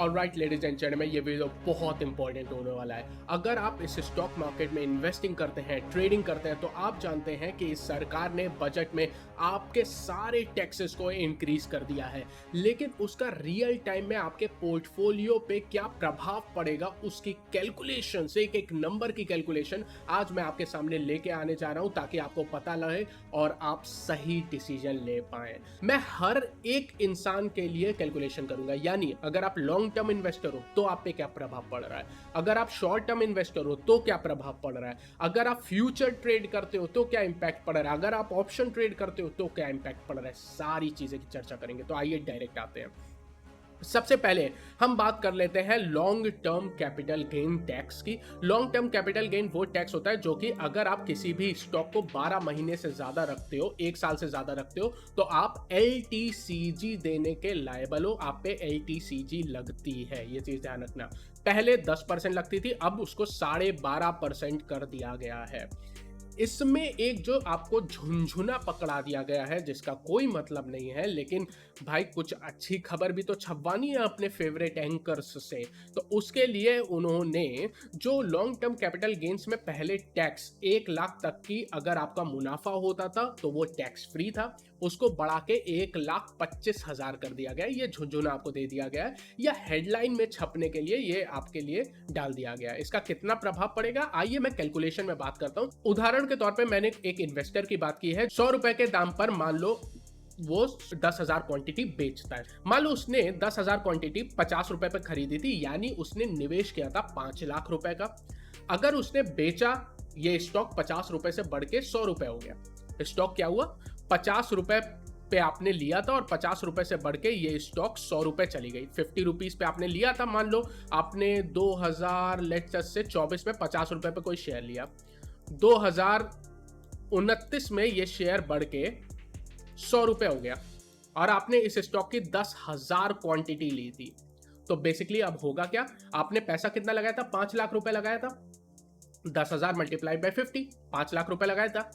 Alright ladies and gentleman, ये video बहुत important होने वाला है। अगर आप इस स्टॉक मार्केट में इन्वेस्टिंग करते हैं, ट्रेडिंग करते हैं, तो आप जानते हैं कि इस सरकार ने बजट में आपके सारे टैक्सेस को इंक्रीज कर दिया है, लेकिन उसका रियल टाइम में आपके पोर्टफोलियो पे क्या प्रभाव पड़ेगा उसकी कैलकुलेशन, एक एक नंबर की कैलकुलेशन आज मैं आपके सामने लेके आने जा रहा हूं, ताकि आपको पता लगे और आप सही डिसीजन ले पाए। मैं हर एक इंसान के लिए कैलकुलेशन करूंगा, यानी अगर आप लॉन्ग टर्म इन्वेस्टर हो तो आप पे क्या प्रभाव पड़ रहा है, अगर आप शॉर्ट टर्म इन्वेस्टर हो तो क्या प्रभाव पड़ रहा है, अगर आप फ्यूचर ट्रेड करते हो तो क्या इंपैक्ट पड़ रहा है, अगर आप ऑप्शन ट्रेड करते हो तो क्या इंपैक्ट पड़ रहा है, सारी चीजें की चर्चा करेंगे। तो आइए डायरेक्ट आते हैं। सबसे पहले हम बात कर लेते हैं long term capital gain tax की। लॉन्ग टर्म कैपिटल गेन वो टैक्स होता है जो कि अगर आप किसी भी स्टॉक को 12 महीने से ज्यादा रखते हो, 1 साल से ज्यादा रखते हो, तो आप LTCG देने के लायबल हो, आप पे LTCG लगती है। ये चीज ध्यान रखना। पहले 10% लगती थी, अब उसको 12.5% कर दिया गया है। इसमें एक जो आपको झुनझुना पकड़ा दिया गया है जिसका कोई मतलब नहीं है, लेकिन भाई कुछ अच्छी खबर भी तो छपवानी है अपने फेवरेट एंकर्स से। तो उसके लिए उन्होंने जो लॉन्ग टर्म कैपिटल गेन्स में पहले टैक्स 1 लाख तक की अगर आपका मुनाफा होता था तो वो टैक्स फ्री था, उसको बढ़ा के 1,25,000 कर दिया गया। ये झुनझुना आपको दे दिया गया है, या हेडलाइन में छपने के लिए ये आपके लिए डाल दिया गया है। इसका कितना प्रभाव पड़ेगा आइए मैं कैलकुलेशन में बात करता हूं। उदाहरण के तौर पे मैंने एक इन्वेस्टर की बात की है। 100 रुपए के दाम पर मान लो वो 10,000 क्वांटिटी बेचता है। मान लो उसने 10,000 क्वांटिटी 50 रुपए पे खरीदी थी, यानी उसने निवेश किया था 5 लाख रुपए का। अगर उसने बेचा ये स्टॉक 50 रुपए से बढ़ के 100 रुपए हो गया। स्टॉक क्या हुआ, 50 रुपए पे आपने लिया था और 50 रुपए से बढ़ के ये स्टॉक 100 रुपए चली गई। 50 रुपीज पे आपने लिया था, मान लो आपने 2024 में 50 रुपए पे कोई शेयर लिया, 2029 में ये शेयर बढ़ के 100 रुपए हो गया और आपने इस स्टॉक की 10,000 क्वांटिटी ली थी। तो बेसिकली अब होगा क्या, आपने पैसा कितना लगाया था, 5 लाख रुपए लगाया था, 10,000 मल्टीप्लाइड बाय 50, 5 लाख रुपए लगाया था।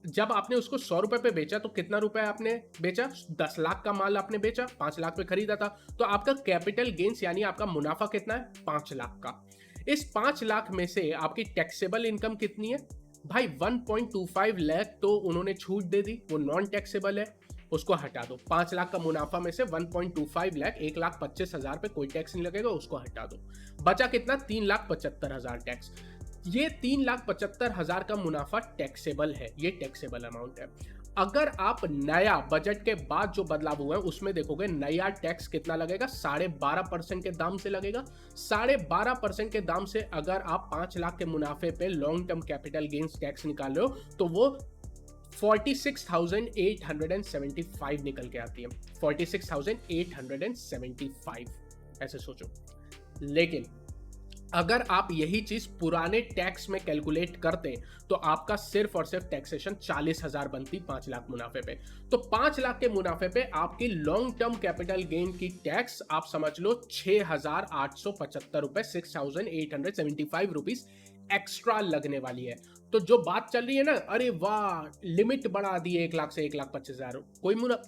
जब आपने उसको 100 रुपए पे बेचा तो कितना रुपए आपने बेचा, 10 लाख का माल आपने बेचा, 5 लाख पे खरीदा था, तो आपका कैपिटल गेन्स यानी आपका मुनाफा कितना है, 5 लाख का। इस 5 लाख में से आपकी टैक्सेबल इनकम कितनी है भाई, 1.25 लाख तो उन्होंने छूट दे दी, वो नॉन टैक्सेबल है, उसको हटा दो। 5 लाख का मुनाफा में से 1.25 लाख, 1,25,000 पे कोई टैक्स नहीं लगेगा, उसको हटा दो। बचा कितना, 3,75,000 टैक्स। ये 3,75,000 का मुनाफा टैक्सेबल है, ये टैक्सेबल अमाउंट है। अगर आप नया बजट के बाद जो बदलाव हुआ है उसमें देखोगे नया टैक्स कितना लगेगा, 12.5% के दाम से लगेगा। 12.5% के दाम से अगर आप 5 लाख के मुनाफे पे long term capital gains tax निकाल रहे हो तो वो 46,875 निकल के आती है। 46,875 ऐसे सोचो। लेकिन अगर आप यही चीज पुराने टैक्स में कैलकुलेट करते तो आपका सिर्फ और सिर्फ टैक्सेशन 40,000 बनती 5 लाख मुनाफे पे। तो 5 लाख के मुनाफे पे आपकी लॉन्ग टर्म कैपिटल गेन की टैक्स आप समझ लो 6,875 रुपए, 6,875 रुपीज एक्स्ट्रा लगने वाली है। तो जो बात चल रही है ना, अरे वाह लिमिट बढ़ा दी 1 लाख से 1,25,000,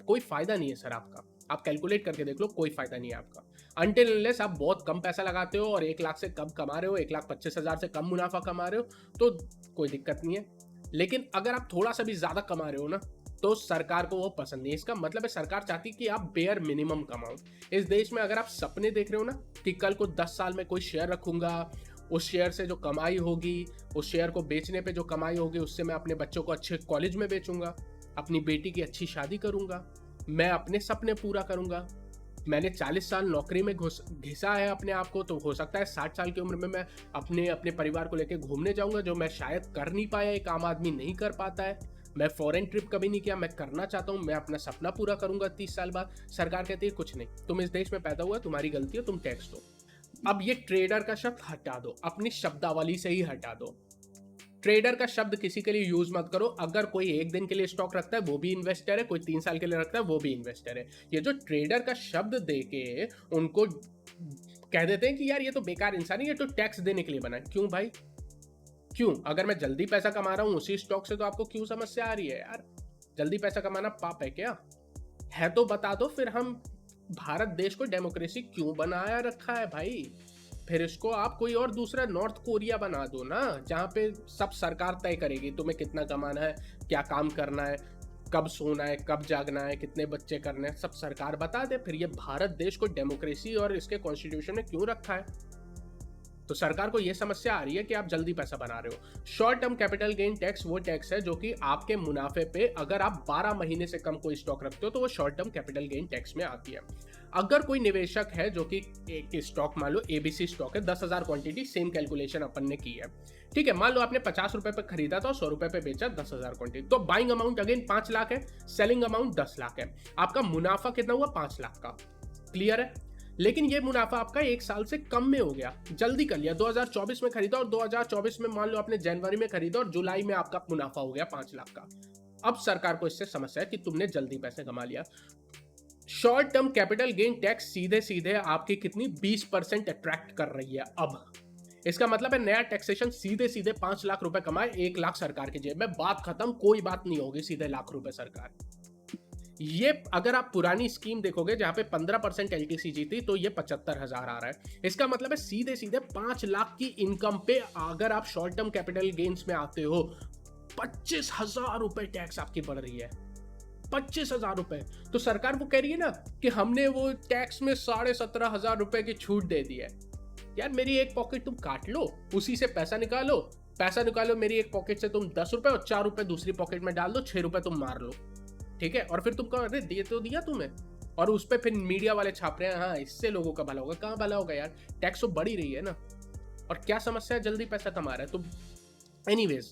कोई फायदा नहीं है सर आपका। आप कैलकुलेट करके देख लो, कोई फायदा नहीं है आपका। अनटिल अनलेस आप बहुत कम पैसा लगाते हो और 1 लाख से कम कमा रहे हो, 1,25,000 से कम मुनाफा कमा रहे हो तो कोई दिक्कत नहीं है। लेकिन अगर आप थोड़ा सा भी ज्यादा कमा रहे हो ना तो सरकार को वो पसंद नहीं है। इसका मतलब है सरकार चाहती है कि आप बेयर मिनिमम कमाओ। इस देश में अगर आप सपने देख रहे हो ना कि कल को 10 साल में कोई शेयर रखूंगा, उस शेयर से जो कमाई होगी, उस शेयर को बेचने पे जो कमाई होगी उससे मैं अपने बच्चों को अच्छे कॉलेज में बेचूंगा, अपनी बेटी की अच्छी शादी करूंगा, मैं अपने सपने पूरा करूंगा, मैंने 40 साल नौकरी में घिसा है अपने आप को, तो हो सकता है 60 साल की उम्र में मैं अपने परिवार को लेकर घूमने जाऊंगा, जो मैं शायद कर नहीं पाया, एक आम आदमी नहीं कर पाता है। मैं फॉरेन ट्रिप कभी नहीं किया, मैं करना चाहता हूं, मैं अपना सपना पूरा करूंगा 30 साल बाद। सरकार कहती है कुछ नहीं, तुम इस देश में पैदा हुआ, तुम्हारी गलती है, तुम टैक्स दो। अब ये ट्रेडर का शब्द हटा दो, अपनी शब्दावली से ही हटा दो। ट्रेडर का शब्द किसी के लिए यूज मत करो। अगर कोई 1 दिन के लिए स्टॉक रखता है वो भी इन्वेस्टर है, कोई 3 साल के लिए रखता है वो भी इन्वेस्टर है। ये जो ट्रेडर का शब्द देके उनको कह देते हैं कि यार ये तो बेकार इंसान है, ये तो टैक्स देने के लिए बना है। क्यों भाई, क्यों? अगर मैं जल्दी पैसा कमा रहा हूं उसी स्टॉक से तो आपको क्यों समस्या आ रही है यार? जल्दी पैसा कमाना पाप है क्या? है तो बता दो, फिर हम भारत देश को डेमोक्रेसी क्यों बनाया रखा है भाई? फिर इसको आप कोई और दूसरा नॉर्थ कोरिया बना दो ना, जहाँ पे सब सरकार तय करेगी तुम्हें कितना कमाना है, क्या काम करना है, कब सोना है, कब जागना है, कितने बच्चे करने हैं, सब सरकार बता दे। फिर ये भारत देश को डेमोक्रेसी और इसके कॉन्स्टिट्यूशन में क्यों रखा है? तो सरकार को यह समस्या आ रही है कि आप जल्दी पैसा बना रहे हो। Short term capital gain tax वो टैक्स है जो कि आपके मुनाफे पे अगर आप 12 महीने से कम कोई स्टॉक रखते हो तो वो short term capital gain tax में आती है। अगर कोई निवेशक है जो कि एक स्टॉक, मान लो एबीसी स्टॉक है, 10,000 क्वांटिटी, सेम कैलकुलेशन अपन ने की है, ठीक है, मान लो आपने 50 रुपए पे खरीदा था और 100 रुपए पे बेचा 10,000 क्वांटिटी, तो बाइंग अमाउंट अगेन 5 लाख है, सेलिंग अमाउंट 10 लाख है, आपका मुनाफा कितना हुआ? 5 लाख का। क्लियर है? लेकिन ये मुनाफा आपका एक साल से कम में हो गया, जल्दी कर लिया, 2024 में खरीदा और 2024 में मान लो आपने जनवरी में खरीदा और जुलाई में आपका मुनाफा हो गया 5 लाख का। अब सरकार को इससे समस्या है कि तुमने जल्दी पैसे कमा लिया। Short term capital gain tax सीधे सीधे आपकी कितनी 20% अट्रैक्ट कर रही है। अब इसका मतलब है नया टैक्सेशन सीधे सीधे 5 लाख रुपए कमाए, 1 लाख सरकार की जेब में, बात खत्म, कोई बात नहीं होगी, सीधे लाख रुपए सरकार। ये अगर आप पुरानी स्कीम देखोगे जहां पे 15% LTCG थी तो ये 75,000 आ रहा है। इसका मतलब है सीधे सीधे 5 लाख की इनकम पे अगर आप शॉर्ट टर्म कैपिटल गेन्स में आते हो, 25,000 रुपए टैक्स आपकी बढ़ रही है। 25,000 रुपए। तो सरकार वो कह रही है ना कि हमने वो टैक्स में 17,500 रुपए की छूट दे दी है। यार मेरी एक पॉकेट तुम काट लो, उसी से पैसा निकालो, मेरी एक पॉकेट से तुम 10 रुपए और 4 रुपए दूसरी पॉकेट में डाल दो, 6 रुपए तुम मार लो, ठीक है, और फिर तुम कहो अरे दे तो दिया तुम्हें, और उस पर फिर मीडिया वाले छाप रहे हैं हाँ इससे लोगों का भला होगा। कहाँ भला होगा यार, टैक्स तो बढ़ ही रही है ना, और क्या समस्या है, जल्दी पैसा कमा रहा है। तो एनीवेज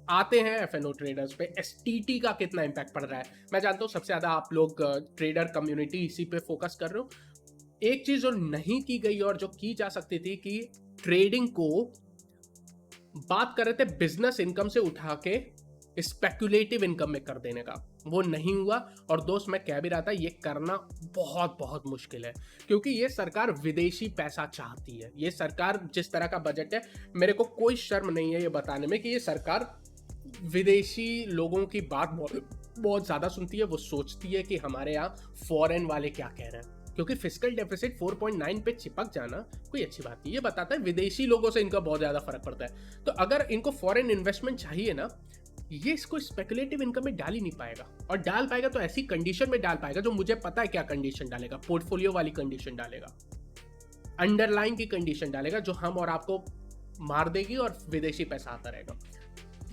आते हैं एफएनओ ट्रेडर्स पे, एसटीटी का कितना इंपैक्ट पड़ रहा है। मैं जानता हूँ सबसे ज्यादा आप लोग ट्रेडर कम्युनिटी इसी पे फोकस कर रहे हो। एक चीज जो नहीं की गई और जो की जा सकती थी कि ट्रेडिंग को बात कर रहे थे बिजनेस इनकम से उठा के स्पेकुलेटिव इनकम में कर देने का, वो नहीं हुआ। और दोस्त मैं कह भी रहा था ये करना बहुत बहुत मुश्किल है, क्योंकि ये सरकार विदेशी पैसा चाहती है। ये सरकार जिस तरह का बजट है, मेरे को कोई शर्म नहीं है ये बताने में कि ये सरकार विदेशी लोगों की बात बहुत ज्यादा सुनती है। वो सोचती है कि हमारे यहाँ फॉरेन वाले क्या कह रहे हैं, क्योंकि फिस्कल डेफिसिट 4.9 पे चिपक जाना कोई अच्छी बात नहीं। ये बताता है विदेशी लोगों से इनका बहुत ज्यादा फर्क पड़ता है। तो अगर इनको फॉरेन इन्वेस्टमेंट चाहिए ना, ये इसको स्पेकुलेटिव इनकम में डाल ही नहीं पाएगा, और डाल पाएगा तो ऐसी कंडीशन में डाल पाएगा जो मुझे पता है क्या कंडीशन डालेगा। पोर्टफोलियो वाली कंडीशन डालेगा, अंडरलाइन की कंडीशन डालेगा जो हम और आपको मार देगी और विदेशी पैसा आता रहेगा।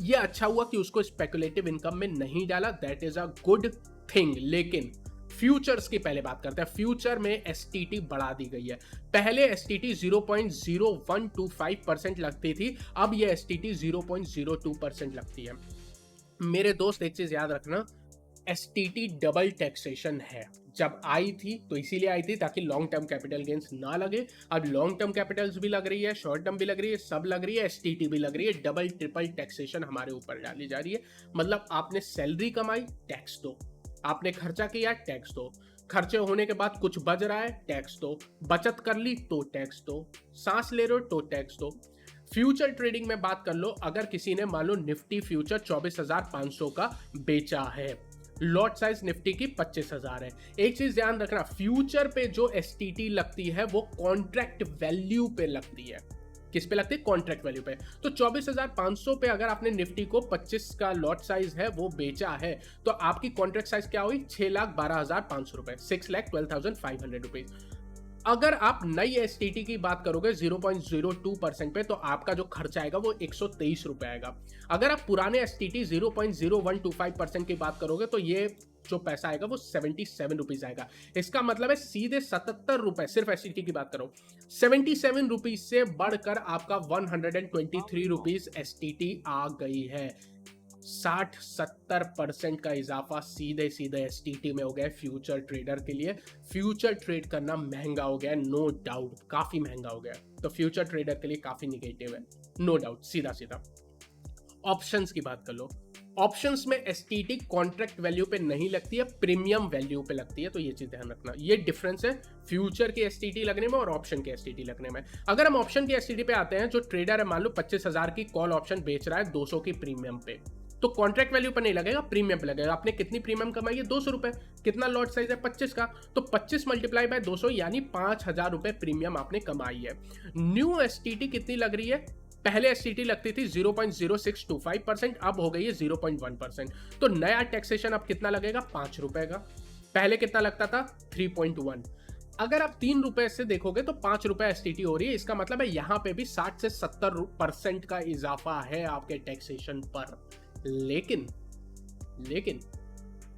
ये अच्छा हुआ कि उसको स्पेकुलेटिव इनकम में नहीं डाला, that is a good thing. लेकिन फ्यूचर्स की पहले बात करते हैं। फ्यूचर में एसटीटी बढ़ा दी गई है। पहले एसटीटी 0.0125% लगती थी, अब ये एसटीटी 0.02% लगती है। मेरे दोस्त एक चीज याद रखना, एसटीटी डबल टैक्सेशन है। जब आई थी तो इसीलिए आई थी ताकि लॉन्ग टर्म कैपिटल गेन्स ना लगे। अब लॉन्ग टर्म कैपिटल्स भी लग रही है, शॉर्ट टर्म भी लग रही है, सब लग रही है, एसटीटी भी लग रही है। डबल ट्रिपल टैक्सेशन हमारे ऊपर डाली जा रही है। मतलब आपने सैलरी कमाई, टैक्स दो, आपने खर्चा किया, टैक्स दो, खर्चे होने के बाद कुछ बच रहा है, टैक्स दो, बचत कर ली तो टैक्स दो, सांस ले रहे हो तो टैक्स दो। फ्यूचर ट्रेडिंग में बात कर लो, अगर किसी ने मान लो निफ्टी फ्यूचर 24,500 का बेचा है, लॉट साइज निफ्टी की 25,000 है। एक चीज ध्यान रखना, फ्यूचर पे जो एसटीटी लगती है वो कॉन्ट्रैक्ट वैल्यू पे लगती है। किस पे लगती है? कॉन्ट्रैक्ट वैल्यू पे। तो 24,500 पे अगर आपने निफ्टी को 25 का लॉट साइज है वो बेचा है, तो आपकी कॉन्ट्रैक्ट साइज क्या हुई? 6,12,500 रुपए, 6,12,500 रुपीज। अगर आप नई एसटीटी की बात करोगे 0.02% पे, तो आपका जो खर्चा आएगा वो 123 रुपए आएगा। अगर आप पुराने एसटीटी 0.0125% की बात करोगे तो ये जो पैसा आएगा वो 77 रुपीज आएगा। इसका मतलब है सीधे 77 रुपए, सिर्फ एसटीटी की बात करो, 77 रुपीज से बढ़कर आपका 123 रुपीज एसटीटी आ गई है। 60-70% का इजाफा सीधे सीधे एसटीटी में हो गया है फ्यूचर ट्रेडर के लिए। फ्यूचर ट्रेड करना महंगा हो गया है, नो डाउट, काफी महंगा हो गया है। तो फ्यूचर ट्रेडर के लिए काफी निगेटिव है, नो डाउट, सीधा सीधा। ऑप्शंस की बात कर लो, ऑप्शंस में एसटीटी कॉन्ट्रैक्ट वैल्यू पे नहीं लगती है, प्रीमियम वैल्यू पे लगती है। तो ये चीज ध्यान रखना, ये डिफरेंस है फ्यूचर की एसटीटी लगने में और ऑप्शन की एसटीटी लगने में। अगर हम ऑप्शन की एसटीटी पे आते हैं, जो ट्रेडर है मान लो 25,000 की कॉल ऑप्शन बेच रहा है 200 की प्रीमियम पे, तो कॉन्ट्रैक्ट वैल्यू पर नहीं लगेगा, प्रीमियम पे लगेगा। आपने कितनी प्रीमियम कमाई है? 200 रुपए। कितना लॉट साइज है? 25 का, तो 25 मल्टीप्लाई बाय 200 यानी 5000 रुपए प्रीमियम आपने कमाई है। न्यू एसटीटी कितनी लग रही है? पहले एसटीटी लगती थी 0.0625%, अब हो गई है 0.1%। तो नया टैक्सेशन अब कितना लगेगा? 5 रुपए का। पहले कितना लगता था? 3.1। अगर आप 3 रुपए से देखोगे तो 5 रुपए एसटीटी हो रही है। इसका मतलब है यहां पे भी 60 से 70% का इजाफा है आपके टैक्सेशन पर। लेकिन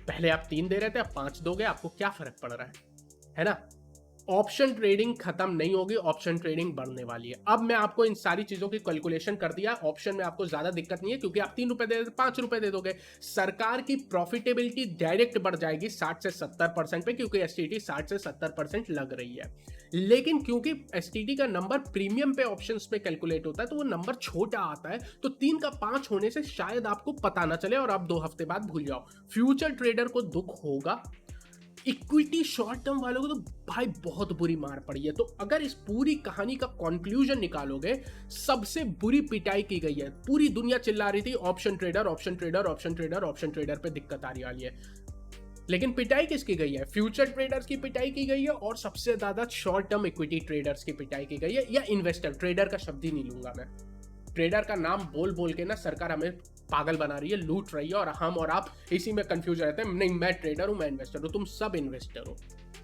पहले आप 3 दे रहे थे, अब 5 दोगे, आपको क्या फर्क पड़ रहा है ना? ऑप्शन ट्रेडिंग खत्म नहीं होगी, ऑप्शन ट्रेडिंग बढ़ने वाली है। अब मैं आपको इन सारी चीजों की कैलकुलेशन कर दिया। ऑप्शन में आपको ज्यादा दिक्कत नहीं है, क्योंकि आप 3 रुपए दे 5 रुपए दे दोगे। सरकार की प्रॉफिटेबिलिटी डायरेक्ट बढ़ जाएगी 60 से 70% पे, क्योंकि एसटीटी 60 से 70% लग रही है। लेकिन क्योंकि एसटीटी का नंबर प्रीमियम पे ऑप्शंस पे कैलकुलेट होता है, तो वो नंबर छोटा आता है। तो 3 का 5 होने से शायद आपको पता ना चले और आप 2 हफ्ते बाद भूल जाओ। फ्यूचर ट्रेडर को दुख होगा, इक्विटी शॉर्ट टर्म वालों को तो भाई बहुत बुरी मार पड़ी है। तो अगर इस पूरी कहानी का कंक्लूजन निकालोगे, सबसे बुरी पिटाई की गई है। पूरी दुनिया चिल्ला रही थी option trader, option trader, option trader, option trader पे दिक्कत आ रही वाली है। लेकिन पिटाई किसकी गई है? फ्यूचर ट्रेडर्स की पिटाई की गई है, और सबसे ज्यादा शॉर्ट टर्म इक्विटी ट्रेडर्स की पिटाई की गई है, या इन्वेस्टर। ट्रेडर का शब्द ही नहीं लूंगा मैं। ट्रेडर का नाम बोल बोल के ना सरकार हमें पागल बना रही है, लूट रही है, और हम और आप इसी में कंफ्यूज रहते हैं। नहीं, मैं ट्रेडर हूं, मैं इन्वेस्टर हूं। तुम सब इन्वेस्टर हो,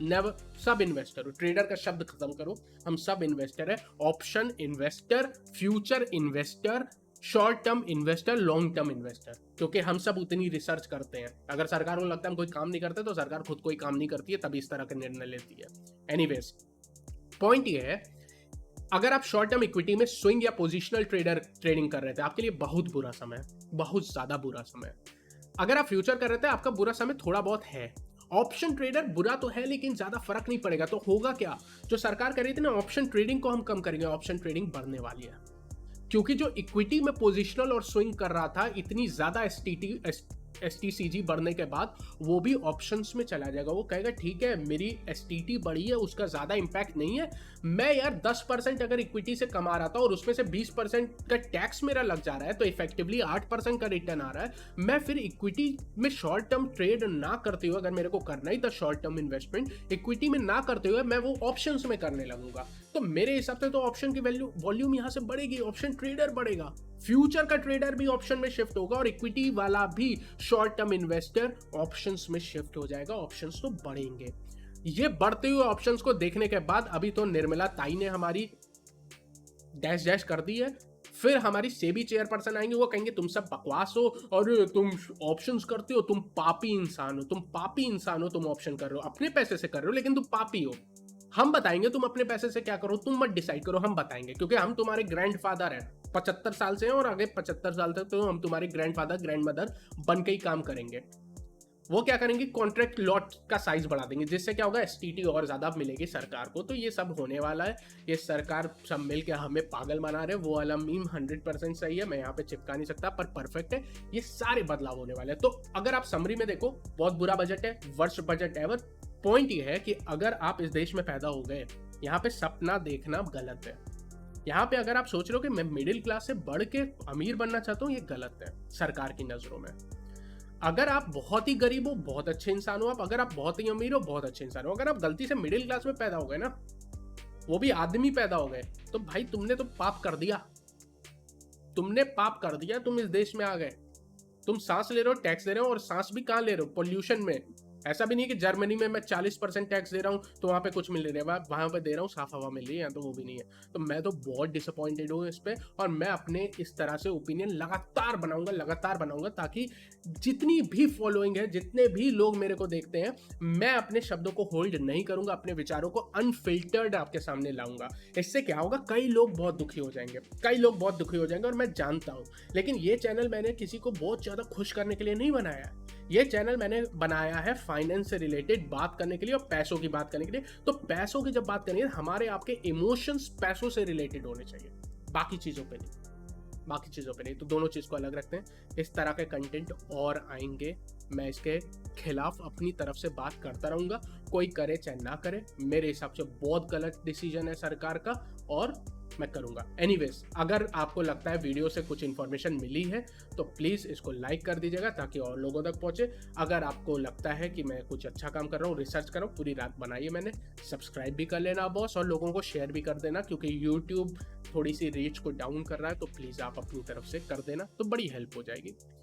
नेवर, सब इन्वेस्टर हो। ट्रेडर का शब्द खत्म करो, हम सब इन्वेस्टर है। Option investor, future investor, short term investor, long term investor. क्योंकि हम सब उतनी रिसर्च करते हैं। अगर सरकार को लगता है हम कोई काम नहीं करते, तो सरकार खुद कोई काम नहीं करती है, तभी इस तरह के निर्णय लेती है। एनीवेज, पॉइंट ये है, अगर आप शॉर्ट टर्म इक्विटी में स्विंग या पोजिशनल ट्रेडिंग कर रहे थे, आपके लिए बहुत बुरा समय, बहुत ज्यादा बुरा समय। अगर आप फ्यूचर कर रहे थे, आपका बुरा समय थोड़ा बहुत है। ऑप्शन ट्रेडर बुरा तो है, लेकिन ज्यादा फर्क नहीं पड़ेगा। तो होगा क्या? जो सरकार कर रही थी ना, ऑप्शन ट्रेडिंग को हम कम करेंगे, ऑप्शन ट्रेडिंग बढ़ने वाली है। क्योंकि जो इक्विटी में पोजिशनल और स्विंग कर रहा था, इतनी ज्यादा एसटीसीजी बढ़ने के बाद वो भी ऑप्शंस में चला जाएगा। वो कहेगा ठीक है, मेरी एसटीटी बढ़ी है, उसका ज्यादा इंपैक्ट नहीं है। मैं यार 10% अगर इक्विटी से कमा रहा था और उसमें से 20% का टैक्स मेरा लग जा रहा है, तो इफेक्टिवली 8% का रिटर्न आ रहा है। मैं फिर इक्विटी में शॉर्ट टर्म ट्रेड ना करते हुए, अगर मेरे को करना ही था शॉर्ट टर्म इन्वेस्टमेंट, इक्विटी में ना करते हुए मैं वो ऑप्शंस में करने लगूंगा। तो मेरे हिसाब से तो ऑप्शन की वॉल्यूम यहां से बढ़ेगी, ऑप्शन ट्रेडर बढ़ेगा, फ्यूचर का ट्रेडर भी ऑप्शन में शिफ्ट होगा, और इक्विटी वाला भी शॉर्ट टर्म इन्वेस्टर ऑप्शंस में शिफ्ट हो जाएगा। ऑप्शंस तो बढ़ेंगे। ये बढ़ते हुए ऑप्शंस को देखने के बाद अभी तो निर्मला ताई ने हमारी डैश डैश कर दी है। फिर हमारी सेबी चेयरपर्सन आएंगे, वो कहेंगे तुम सब बकवास हो और तुम ऑप्शंस करते हो, तुम पापी इंसान हो, तुम पापी इंसान हो, तुम ऑप्शन कर रहे हो, अपने पैसे से कर रहे हो, लेकिन तुम पापी हो। हम बताएंगे तुम अपने पैसे से क्या करो, तुम मत डिसाइड करो, हम बताएंगे, क्योंकि हम तुम्हारे ग्रैंडफादर हैं, 75 साल से हैं, और आगे 75 साल तक तो हम तुम्हारे ग्रैंडफादर ग्रैंडमदर बन के ही काम करेंगे। वो क्या करेंगे? कॉन्ट्रैक्ट लॉट का साइज बढ़ा देंगे, जिससे क्या होगा? एसटीटी और ज्यादा मिलेगी सरकार को। तो ये सब होने वाला है। ये सरकार सब मिलके हमें पागल बना रहे। वो वाला मीम 100% सही है, मैं यहाँ पे चिपका नहीं सकता, पर परफेक्ट है। ये सारे बदलाव होने वाले हैं। तो अगर आप समरी में देखो, बहुत बुरा बजट है, वर्स्ट बजट एवर। पॉइंट ये है कि अगर आप इस देश में पैदा हो गए, यहाँ पे सपना देखना गलत है। यहाँ पे अगर आप सोच रहे हो कि मैं मिडिल क्लास से बढ़ के अमीर बनना चाहता हूँ, ये गलत है सरकार की नजरों में। अगर आप बहुत ही गरीब हो, बहुत अच्छे इंसान हो आप। अगर आप बहुत ही अमीर हो, बहुत अच्छे इंसान हो। अगर आप गलती से मिडिल क्लास में पैदा हो गए ना, वो भी आदमी पैदा हो गए, तो भाई तुमने तो पाप कर दिया, तुमने पाप कर दिया। तुम इस देश में आ गए, तुम सांस ले रहे हो, टैक्स दे रहे हो, और सांस भी कहाँ ले रहे हो? पोल्यूशन में। ऐसा भी नहीं कि जर्मनी में मैं 40% टैक्स दे रहा हूँ तो वहां पे कुछ मिल रहा है, वहां पे दे रहा हूँ साफ हवा मिल रही है, तो वो भी नहीं है। तो मैं तो बहुत डिसअपॉइंटेड हूँ इस पे, और मैं अपने इस तरह से ओपिनियन लगातार बनाऊंगा, ताकि जितनी भी फॉलोइंग है, जितने भी लोग मेरे को देखते हैं, मैं अपने शब्दों को होल्ड नहीं करूंगा, अपने विचारों को अनफिल्टर्ड आपके सामने लाऊंगा। इससे क्या होगा? कई लोग बहुत दुखी हो जाएंगे, और मैं जानता हूं। लेकिन ये चैनल मैंने किसी को बहुत ज्यादा खुश करने के लिए नहीं बनाया है। ये चैनल मैंने बनाया है फाइनेंस से रिलेटेड बात करने के लिए, और पैसों की बात करने के लिए। तो पैसों की जब बात करेंगे, हमारे आपके इमोशंस पैसों से रिलेटेड होने चाहिए, बाकी चीजों पे नहीं। तो दोनों चीज को अलग रखते हैं। इस तरह के कंटेंट और आएंगे, मैं इसके खिलाफ अपनी तरफ से बात करता रहूंगा। कोई करे चाहे ना करे, मेरे हिसाब से बहुत गलत डिसीजन है सरकार का, और मैं करूँगा। एनीवेज़, अगर आपको लगता है वीडियो से कुछ इन्फॉर्मेशन मिली है, तो प्लीज़ इसको लाइक कर दीजिएगा ताकि और लोगों तक पहुँचे। अगर आपको लगता है कि मैं कुछ अच्छा काम कर रहा हूँ, रिसर्च कर रहा हूँ, पूरी रात बनाई है मैंने, सब्सक्राइब भी कर लेना बॉस, और लोगों को शेयर भी कर देना, क्योंकि यूट्यूब थोड़ी-सी रीच को डाउन कर रहा है, तो प्लीज़ आप अपनी तरफ से कर देना, तो बड़ी हेल्प हो जाएगी।